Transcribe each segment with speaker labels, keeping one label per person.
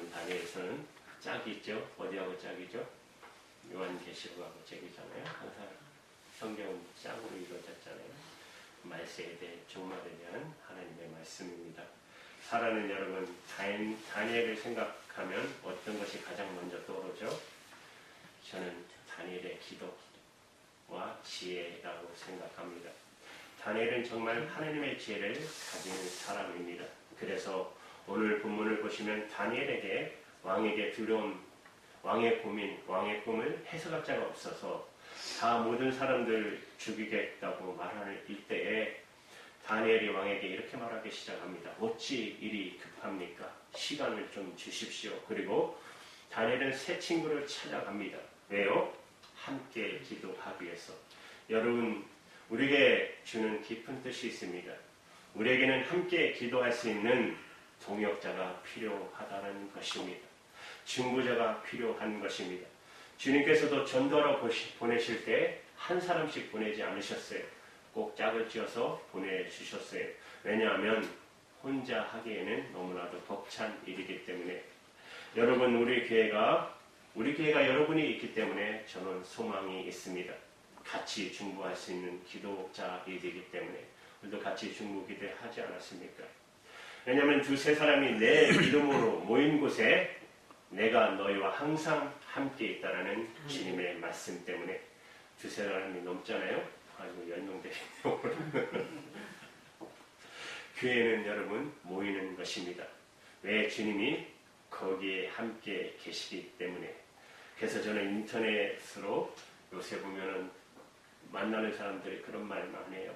Speaker 1: 여러분 다니엘서는 짝이 있죠. 어디하고 짝이죠? 요한계시록하고 짝이잖아요. 항상 성경은 짝으로 이루어졌잖아요. 말세에 종말에 대한 하나님의 말씀입니다. 사랑하는 여러분, 다니엘을 생각하면 어떤 것이 가장 먼저 떠오르죠? 저는 다니엘의 기도와 지혜라고 생각합니다. 다니엘은 정말 하나님의 지혜를 가진 사람입니다. 그래서 오늘 본문을 보시면 다니엘에게 왕에게 두려움, 왕의 고민, 왕의 꿈을 해석할 자가 없어서 다 모든 사람들 죽이겠다고 말하는 이때에 다니엘이 왕에게 이렇게 말하기 시작합니다. 어찌 일이 급합니까? 시간을 좀 주십시오. 그리고 다니엘은 새 친구를 찾아갑니다. 왜요? 함께 기도하기 위해서. 여러분, 우리에게 주는 깊은 뜻이 있습니다. 우리에게는 함께 기도할 수 있는 동역자가 필요하다는 것입니다. 중보자가 필요한 것입니다. 주님께서도 전도하러 보내실 때 한 사람씩 보내지 않으셨어요. 꼭 짝을 지어서 보내주셨어요. 왜냐하면 혼자 하기에는 너무나도 벅찬 일이기 때문에. 여러분, 우리 교회가 여러분이 있기 때문에 저는 소망이 있습니다. 같이 중보할 수 있는 기도자이기 때문에. 우리도 같이 중보 기도하지 않았습니까? 왜냐하면 두세 사람이 내 이름으로 모인 곳에 내가 너희와 항상 함께 있다라는 주님의 말씀 때문에. 두세 사람이 넘잖아요. 아이고, 연동되네요. 교회는 여러분 모이는 것입니다. 왜? 주님이 거기에 함께 계시기 때문에. 그래서 저는 인터넷으로 요새 보면은 만나는 사람들이 그런 말 많이 해요.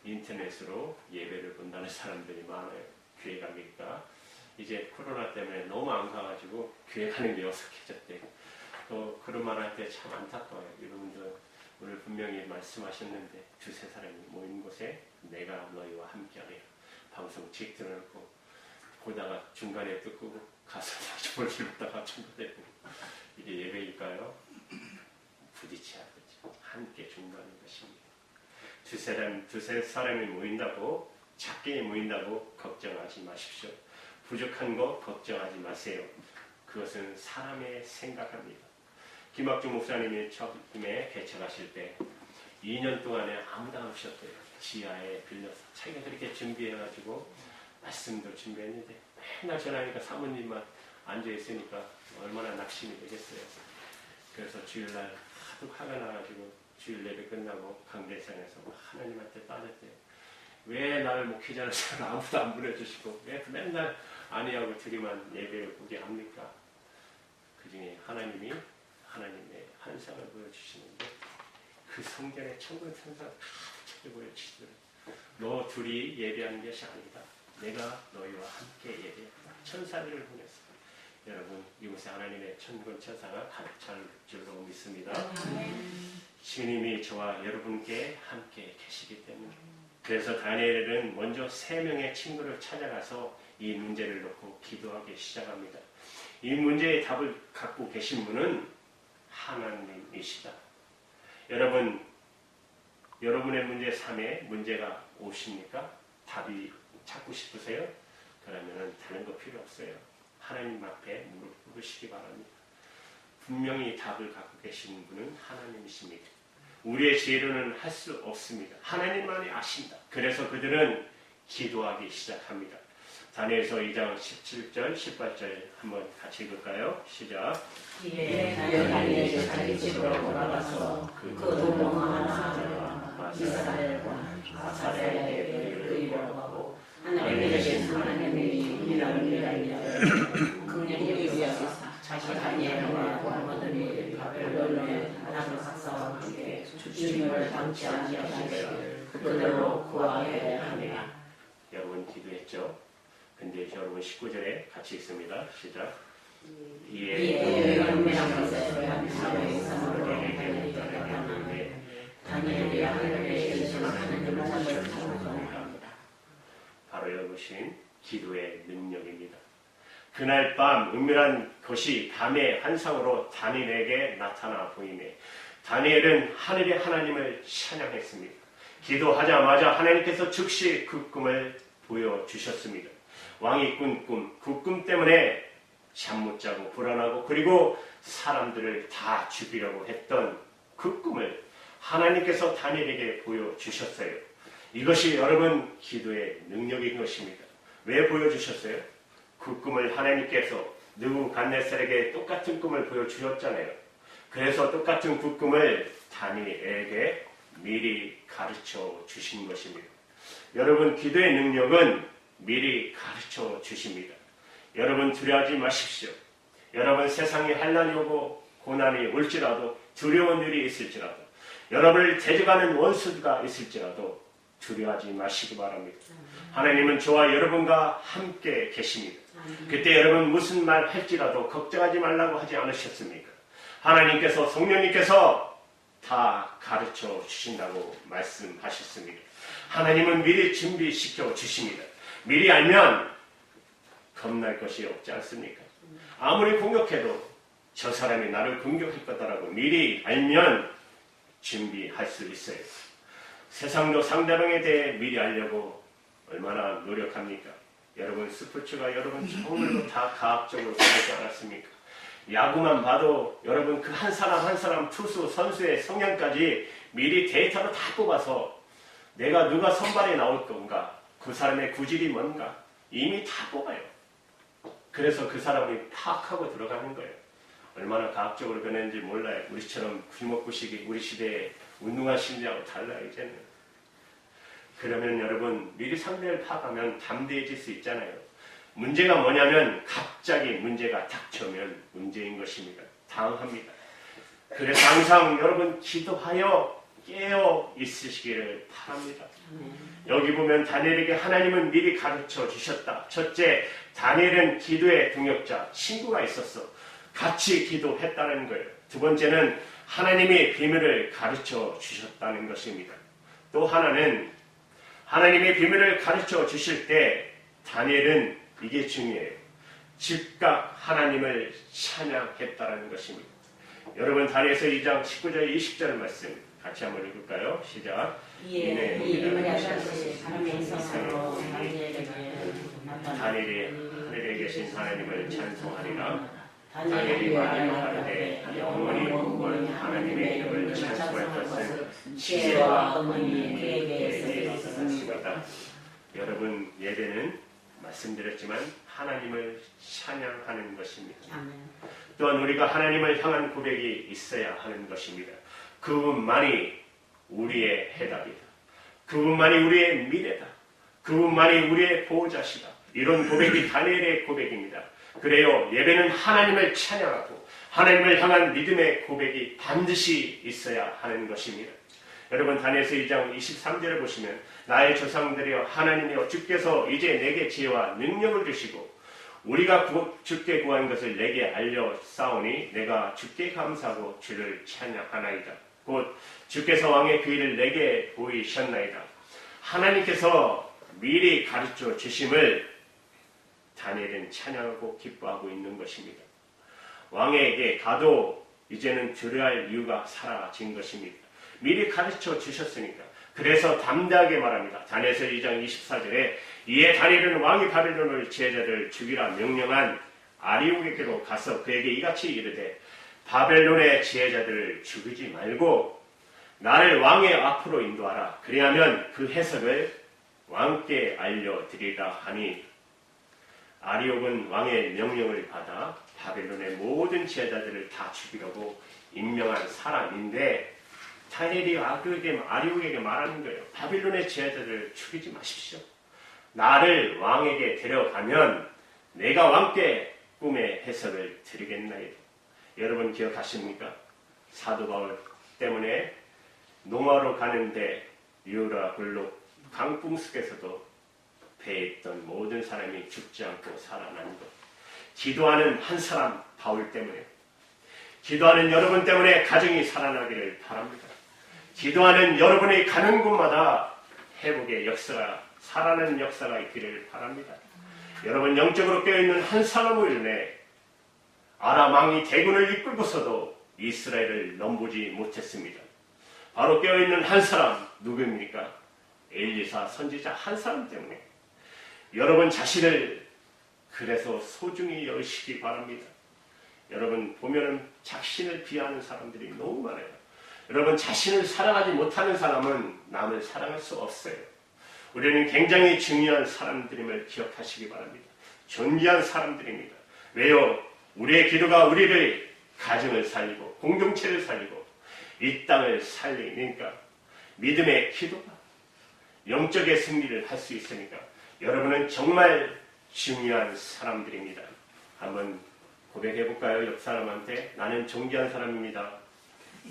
Speaker 1: 인터넷으로 예배를 본다는 사람들이 많아요. 교회 가니까 이제 코로나 때문에 너무 안 가가지고 교회 가는 게 어색해졌대요. 또 그런 말 할 때 참 안타까워요. 여러분들 오늘 분명히 말씀하셨는데 두세 사람이 모인 곳에 내가 너희와 함께하리라. 방송 직 들어놓고 보다가 중간에 또 끄고 가서 다시 볼 줄 보다가 중간에 이게 예배일까요? 부딪혀야 되죠. 함께 중간인 것입니다. 두세 사람이 모인다고, 작게 모인다고 걱정하지 마십시오. 부족한 거 걱정하지 마세요. 그것은 사람의 생각합니다. 김학중 목사님이 처음에 개척하실 때 2년 동안에 아무도 안 오셨대요. 지하에 빌려서 자기가 그렇게 준비해가지고 말씀도 준비했는데 맨날 전화하니까 사모님만 앉아있으니까 얼마나 낙심이 되겠어요. 그래서 주일날 하도 화가 나가지고 주일 예배 끝나고 강대상에서 하나님한테 따졌대요. 왜 나를 목회자로 아무도 안 보내주시고 왜 맨날 아니하고 둘이만 예배를 보게 합니까? 그 중에 하나님의 환상을 보여주시는데 그 성전의 천군 천사가 가득 보여주시더라고요. 너 둘이 예배하는 것이 아니다. 내가 너희와 함께 예배했다. 천사들을 보냈어. 여러분, 이곳에 하나님의 천군 천사가 가득 찰 줄로 믿습니다. 주님이 저와 여러분께 함께 계시기 때문에. 그래서 다니엘은 먼저 3명의 친구를 찾아가서 이 문제를 놓고 기도하기 시작합니다. 이 문제의 답을 갖고 계신 분은 하나님이시다. 여러분, 여러분의 문제 3에 문제가 오십니까? 답이 찾고 싶으세요? 그러면 다른 거 필요 없어요. 하나님 앞에 무릎 꿇으시기 바랍니다. 분명히 답을 갖고 계신 분은 하나님이십니다. 우리의 지혜로는 할 수 없습니다. 하나님만이 아신다. 그래서 그들은 기도하기 시작합니다. 다니엘서 2장 17절, 18절 한번 같이 읽을까요? 시작.
Speaker 2: 이에 다니엘이 자기 집으로 돌아가서 그 도망하는 사람과 이스라엘과 아사랴에게 의뢰하고 하나님의 계신 하나님의 이름을 위하여 긍휼히 여기사 자기 다니엘과 모든 바벨론의 나부갓네살과 함께 주님을 방치하게 하시기를 그들로 구하게 하리라.
Speaker 1: 여러분 기도했죠? 근데 여러분 19절에 같이 읽습니다. 시작.
Speaker 2: 이에 은밀한 곳에 하나님의 이상으로 다니엘이 하늘에 계신 하나님을 찬송합니다.
Speaker 1: 바로 여러분 기도의 능력입니다. 그날 밤 은밀한 것이 밤의 환상으로 다니엘에게 나타나 보이네. 다니엘은 하늘의 하나님을 찬양했습니다. 기도하자마자 하나님께서 즉시 그 꿈을 보여주셨습니다. 왕이 꾼 꿈, 그 꿈 때문에 잠 못 자고 불안하고 그리고 사람들을 다 죽이려고 했던 그 꿈을 하나님께서 다니엘에게 보여주셨어요. 이것이 여러분 기도의 능력인 것입니다. 왜 보여주셨어요? 그 꿈을 하나님께서 느부갓네살에게 똑같은 꿈을 보여주셨잖아요. 그래서 똑같은 그 꿈을 다니엘에게 미리 가르쳐 주신 것입니다. 여러분 기도의 능력은 미리 가르쳐 주십니다. 여러분 두려워하지 마십시오. 여러분 세상에 환난이 오고 고난이 올지라도 두려운 일이 있을지라도 여러분을 대적하는 원수가 있을지라도 두려워하지 마시기 바랍니다. 하나님은 저와 여러분과 함께 계십니다. 그때 여러분 무슨 말 할지라도 걱정하지 말라고 하지 않으셨습니까? 하나님께서 성령님께서 다 가르쳐 주신다고 말씀하셨습니다. 하나님은 미리 준비시켜 주십니다. 미리 알면 겁날 것이 없지 않습니까? 아무리 공격해도 저 사람이 나를 공격할 거다라고 미리 알면 준비할 수 있어요. 세상도 상대방에 대해 미리 알려고 얼마나 노력합니까? 여러분 스포츠가 여러분 정말로 다 과학적으로 되지 않았습니까? 야구만 봐도 여러분 그 한 사람 한 사람 투수 선수의 성향까지 미리 데이터로 다 뽑아서 내가 누가 선발에 나올 건가, 그 사람의 구질이 뭔가 이미 다 뽑아요. 그래서 그 사람이 파악하고 들어가는 거예요. 얼마나 과학적으로 변했는지 몰라요. 우리처럼 굴먹구식이 우리 시대의 운동화 심리하고 달라요 이제는. 그러면 여러분 미리 상대를 파악하면 담대해질 수 있잖아요. 문제가 뭐냐면 갑자기 문제가 닥쳐오면 문제인 것입니다. 당황합니다. 그래서 항상 여러분 기도하여 깨어 있으시기를 바랍니다. 여기 보면 다니엘에게 하나님은 미리 가르쳐 주셨다. 첫째, 다니엘은 기도의 동역자, 친구가 있었어. 같이 기도했다는 거예요. 두 번째는 하나님이 비밀을 가르쳐 주셨다는 것입니다. 또 하나는 하나님의 비밀을 가르쳐 주실 때 다니엘은 이게 중요해요. 즉각 하나님을 찬양했다는 것입니다. 여러분 다니엘서 2장 19절 20절 말씀 같이 한번 읽을까요? 시작.
Speaker 2: 이에 이 비밀이 하셨으니 하나님의 성으로
Speaker 1: 다니엘이 하늘에 계신 하나님을 찬송하리라.
Speaker 2: 다니엘이
Speaker 1: 말하되 영원히 구원 하나님의 이름을 찬송할 것은
Speaker 2: 지혜와 어머니 그에게
Speaker 1: 있습니다. 여러분 예배는 말씀드렸지만 하나님을 찬양하는 것입니다. 또한 우리가 하나님을 향한 고백이 있어야 하는 것입니다. 그분만이 우리의 해답이다. 그분만이 우리의 미래다. 그분만이 우리의 보호자시다. 이런 고백이 다니엘의 고백입니다. 그래요. 예배는 하나님을 찬양하고 하나님을 향한 믿음의 고백이 반드시 있어야 하는 것입니다. 여러분 다니엘서 2장 23절을 보시면 나의 조상들이여 하나님이여 주께서 이제 내게 지혜와 능력을 주시고 우리가 주께 구한 것을 내게 알려 싸우니 내가 주께 감사하고 주를 찬양하나이다. 곧 주께서 왕의 그 일을 내게 보이셨나이다. 하나님께서 미리 가르쳐 주심을 다니엘은 찬양하고 기뻐하고 있는 것입니다. 왕에게 가도 이제는 두려워할 이유가 사라진 것입니다. 미리 가르쳐 주셨으니까. 그래서 담대하게 말합니다. 다니엘서 2장 24절에 이에 다니엘은 왕이 바벨론을 지혜자를 죽이라 명령한 아리옥에게로 가서 그에게 이같이 이르되 바벨론의 지혜자들을 죽이지 말고 나를 왕의 앞으로 인도하라. 그리하면 그 해석을 왕께 알려드리라 하니 아리옥은 왕의 명령을 받아 바벨론의 모든 지혜자들을 다 죽이려고 임명한 사람인데 다니엘이 아리옥에게 말하는 거예요. 바빌론의 지혜자들을 죽이지 마십시오. 나를 왕에게 데려가면 내가 왕께 꿈의 해석을 드리겠나이다. 여러분 기억하십니까? 사도 바울 때문에 농아로 가는데 유라굴로 강풍 속에서도 배에 있던 모든 사람이 죽지 않고 살아난 것. 기도하는 한 사람 바울 때문에, 기도하는 여러분 때문에 가정이 살아나기를 바랍니다. 기도하는 여러분이 가는 곳마다 회복의 역사가, 살아나는 역사가 있기를 바랍니다. 여러분 영적으로 깨어있는 한 사람을 인해 아람 왕이 대군을 이끌고서도 이스라엘을 넘보지 못했습니다. 바로 깨어있는 한 사람, 누구입니까? 엘리사 선지자 한 사람 때문에 여러분 자신을 그래서 소중히 여시기 바랍니다. 여러분 보면은 자신을 비하하는 사람들이 너무 많아요. 여러분 자신을 사랑하지 못하는 사람은 남을 사랑할 수 없어요. 우리는 굉장히 중요한 사람들임을 기억하시기 바랍니다. 존귀한 사람들입니다. 왜요? 우리의 기도가 우리의 가정을 살리고 공동체를 살리고 이 땅을 살리니까 믿음의 기도가 영적의 승리를 할 수 있으니까 여러분은 정말 중요한 사람들입니다. 한번 고백해볼까요? 옆 사람한테 나는 존귀한 사람입니다.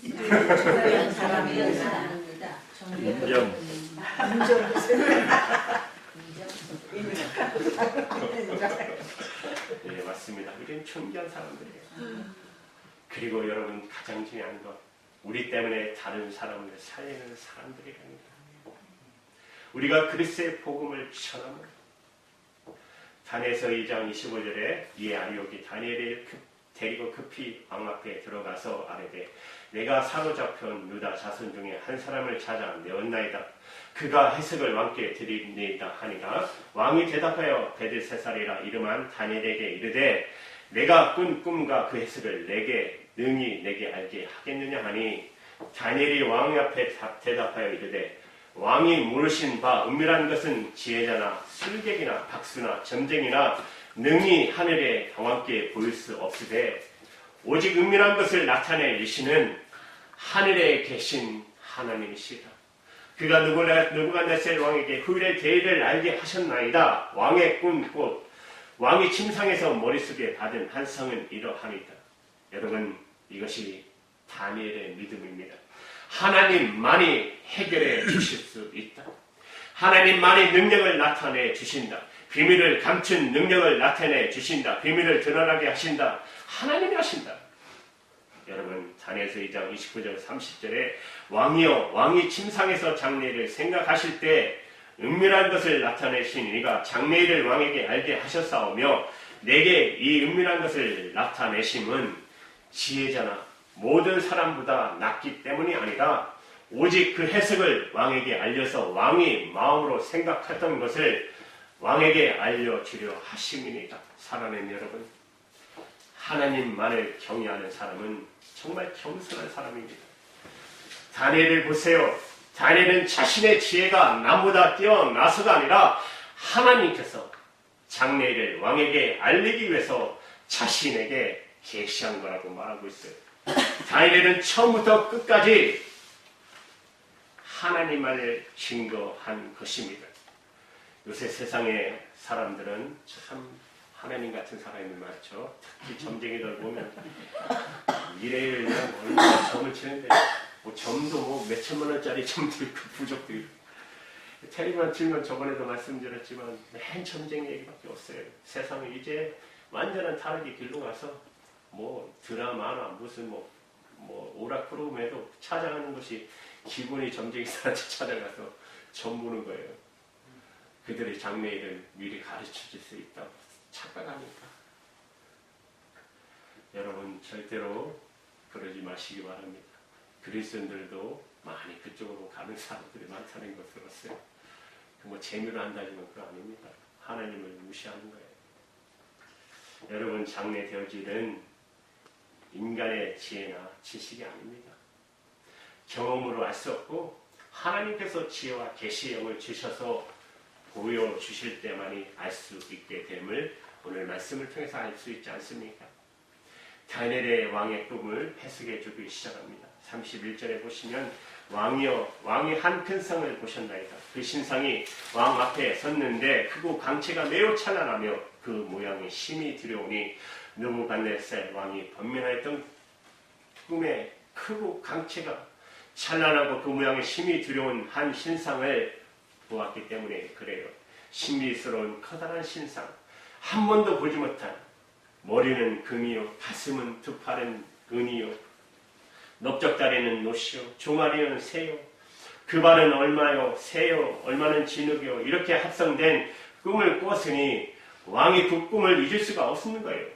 Speaker 2: 존귀한 사람입니다.
Speaker 1: 인정. 네, 맞습니다. 우리는 존귀한 사람들이에요. 그리고 여러분 가장 중요한 것, 우리 때문에 다른 사람을 살리는 사람들이랍니다. 우리가 그리스도의 복음을 전하면 다니엘서 2장 25절에 이에 아리옥이 다니엘을 데리고 급히 왕 앞에 들어가서 아뢰되 내가 사로잡혀온 유다 자손 중에 한 사람을 찾아 내었나이다. 그가 해석을 왕께 드리니이다 하니라. 왕이 대답하여 벨드세살이라 이름한 다니엘에게 이르되 내가 꾼 꿈과 그 해석을 능히 내게 알게 하겠느냐 하니 다니엘이 왕 앞에 대답하여 이르되 왕이 물으신 바 은밀한 것은 지혜자나 술객이나 박수나 점쟁이나 능히 하늘의 왕께 보일 수 없으되 오직 은밀한 것을 나타내시는 하늘에 계신 하나님이시다. 그가 느부갓네살 왕에게 후일의 계획을 알게 하셨나이다. 왕의 꾼 곧 왕이 침상에서 머릿속에 받은 한 성은 이러하니이다. 여러분 이것이 다니엘의 믿음입니다. 하나님만이 해결해 주실 수 있다. 하나님만이 능력을 나타내 주신다. 비밀을 감춘 능력을 나타내 주신다. 비밀을 드러나게 하신다. 하나님이 하신다. 여러분 다니엘서 2장 29절 30절에 왕이여 왕이 침상에서 장래일을 생각하실 때 은밀한 것을 나타내신 이가 장래일을 왕에게 알게 하셨사오며 내게 이 은밀한 것을 나타내심은 지혜자나 모든 사람보다 낫기 때문이 아니라 오직 그 해석을 왕에게 알려서 왕이 마음으로 생각했던 것을 왕에게 알려주려 하심이니이다. 사랑하는 여러분, 하나님만을 경외하는 사람은 정말 겸손한 사람입니다. 다니엘을 보세요. 다니엘은 자신의 지혜가 남보다 뛰어나서가 아니라 하나님께서 장래일을 왕에게 알리기 위해서 자신에게 계시한 거라고 말하고 있어요. 다니엘은 처음부터 끝까지 하나님만을 증거한 것입니다. 요새 세상의 사람들은 참 하나님 같은 사람이 많죠. 특히 점쟁이들 보면 일요일 얼마나 점을 치는데 뭐 점도 뭐 몇천만 원짜리 점도 있고 부족도 있고 텔레비만 틀면 저번에도 말씀드렸지만 맨 점쟁이 얘기밖에 없어요. 세상은 이제 완전한 다르게 길로 가서 뭐 드라마나 무슨 뭐 오락프로그램에도 찾아가는 것이 기본이 점쟁이들한테 찾아가서 점 보는 거예요. 그들의 장래일을 미리 가르쳐 줄 수 있다고 착각하니까. 여러분 절대로 그러지 마시기 바랍니다. 그리스도인들도 많이 그쪽으로 가는 사람들이 많다는 것으로서요. 뭐 재미로 한다지만 그거 아닙니다. 하나님을 무시하는 거예요. 여러분 장래 되어지는 인간의 지혜나 지식이 아닙니다. 경험으로 알 수 없고 하나님께서 지혜와 계시의 영을 주셔서 보여주실 때만이 알 수 있게 됨을 오늘 말씀을 통해서 알 수 있지 않습니까? 다니엘의 왕의 꿈을 해석해 주기 시작합니다. 31절에 보시면 왕이여 왕이 한 큰 성을 보셨나이다. 그 신상이 왕 앞에 섰는데 크고 광채가 매우 찬란하며 그 모양이 심히 두려우니 느부갓네살 왕이 번면하였던 꿈에 크고 광채가 찬란하고 그 모양이 심히 두려운 한 신상을 보았기 때문에 그래요. 신비스러운 커다란 신상, 한 번도 보지 못한 머리는 금이요, 가슴은 두 팔은 은이요, 넓적다리는 노시요, 종아리는 새요, 그 발은 얼마요, 새요, 얼마는 진흙이요. 이렇게 합성된 꿈을 꾸었으니 왕이 그 꿈을 잊을 수가 없는 거예요.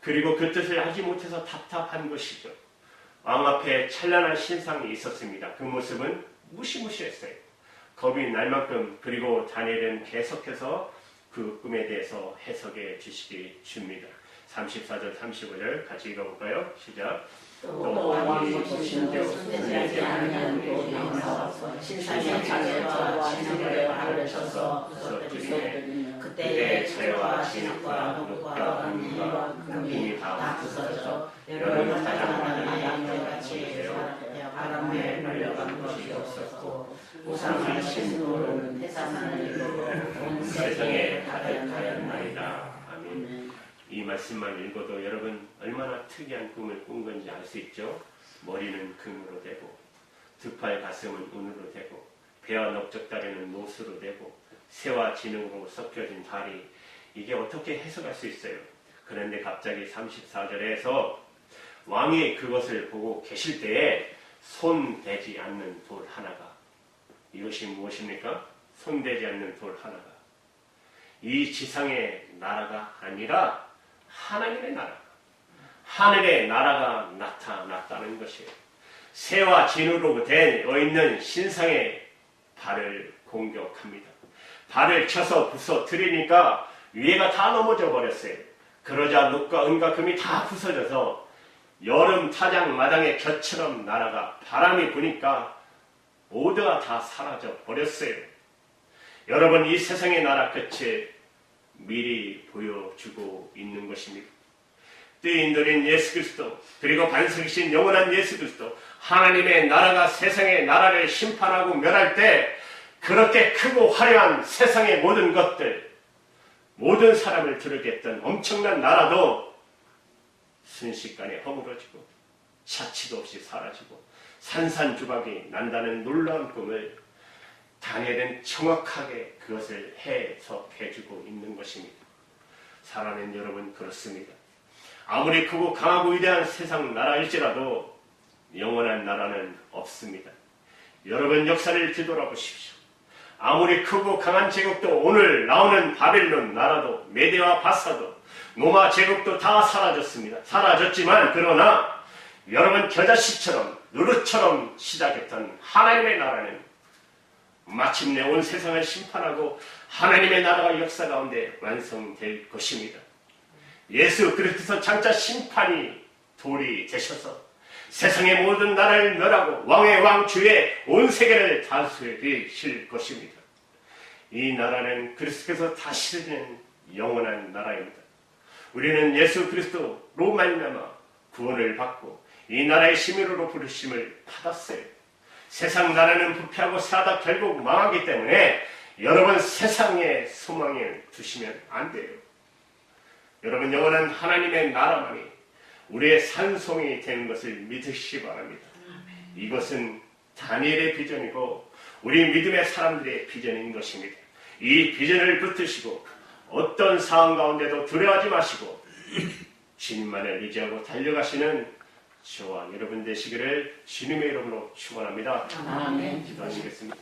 Speaker 1: 그리고 그 뜻을 하지 못해서 답답한 것이죠. 왕 앞에 찬란한 신상이 있었습니다. 그 모습은 무시무시했어요. 겁이 날 만큼. 그리고 다니엘은 계속해서 그 꿈에 대해서 해석해 주시기 줍니다. 34절 35절 같이 읽어볼까요? 시작.
Speaker 2: 또 왕이 보신즉 손대지 않으면 또 일어나서 신상의 자녀와 신하들의 발을 쳐서 부서뜨리네. 그때에 채와 진흙과 녹과 금과 금이 다 부서져 여러 사람의 양들같이 되어 바람에 날려간 것이 없었고 우상을 신도는 태산을 이루고 온 세상에 가득하였나이다.
Speaker 1: 아멘. 이 말씀만 읽어도 여러분 얼마나 특이한 꿈을 꾼 건지 알 수 있죠. 머리는 금으로 되고 두 팔 가슴은 은으로 되고 배와 넓적다리는 못으로 되고 새와 진흙으로 섞여진 다리. 이게 어떻게 해석할 수 있어요? 그런데 갑자기 34절에서 왕이 그것을 보고 계실 때에 손대지 않는 돌 하나가, 이것이 무엇입니까? 손대지 않는 돌 하나가 이 지상의 나라가 아니라 하나님의 나라, 하늘의 나라가 나타났다는 것이에요. 새와 진으로 되어 있는 신상의 발을 공격합니다. 발을 쳐서 부서뜨리니까 위에가 다 넘어져 버렸어요. 그러자 녹과 은과 금이 다 부서져서 여름 타장 마당의 곁처럼 나라가 바람이 부니까 모두가 다 사라져 버렸어요. 여러분, 이 세상의 나라 끝에 미리 보여주고 있는 것입니다. 뜨인 들인 예수 그리스도, 그리고 반석이신 영원한 예수 그리스도, 하나님의 나라가 세상의 나라를 심판하고 멸할 때 그렇게 크고 화려한 세상의 모든 것들, 모든 사람을 두르게 했던 엄청난 나라도 순식간에 허물어지고 차치도 없이 사라지고 산산조각이 난다는 놀라운 꿈을 다니엘은 정확하게 그것을 해석해주고 있는 것입니다. 사랑하는 여러분, 그렇습니다. 아무리 크고 강하고 위대한 세상 나라일지라도 영원한 나라는 없습니다. 여러분, 역사를 뒤돌아보십시오. 아무리 크고 강한 제국도, 오늘 나오는 바벨론 나라도, 메대와 바사도, 로마 제국도 다 사라졌습니다. 사라졌지만 그러나 여러분, 겨자씨처럼 누르처럼 시작했던 하나님의 나라는 마침내 온 세상을 심판하고 하나님의 나라가 역사 가운데 완성될 것입니다. 예수 그리스도께서 장차 심판이 돌이 되셔서 세상의 모든 나라를 멸하고 왕의 왕 주의 온 세계를 다스리실 것입니다. 이 나라는 그리스도께서 다스리는 영원한 나라입니다. 우리는 예수 그리스도로 말미암아 구원을 받고 이 나라의 시민으로 부르심을 받았어요. 세상 나라는 부패하고 사다 결국 망하기 때문에 여러분, 세상에 소망을 두시면 안 돼요. 여러분, 영원한 하나님의 나라만이 우리의 산송이 되는 것을 믿으시기 바랍니다. 이것은 다니엘의 비전이고 우리 믿음의 사람들의 비전인 것입니다. 이 비전을 붙드시고 어떤 상황 가운데도 두려워하지 마시고 주님만을 의지하고 달려가시는 저와 여러분 되시기를 주님의 이름으로 축원합니다.
Speaker 2: 아멘.
Speaker 1: 기도하시겠습니다.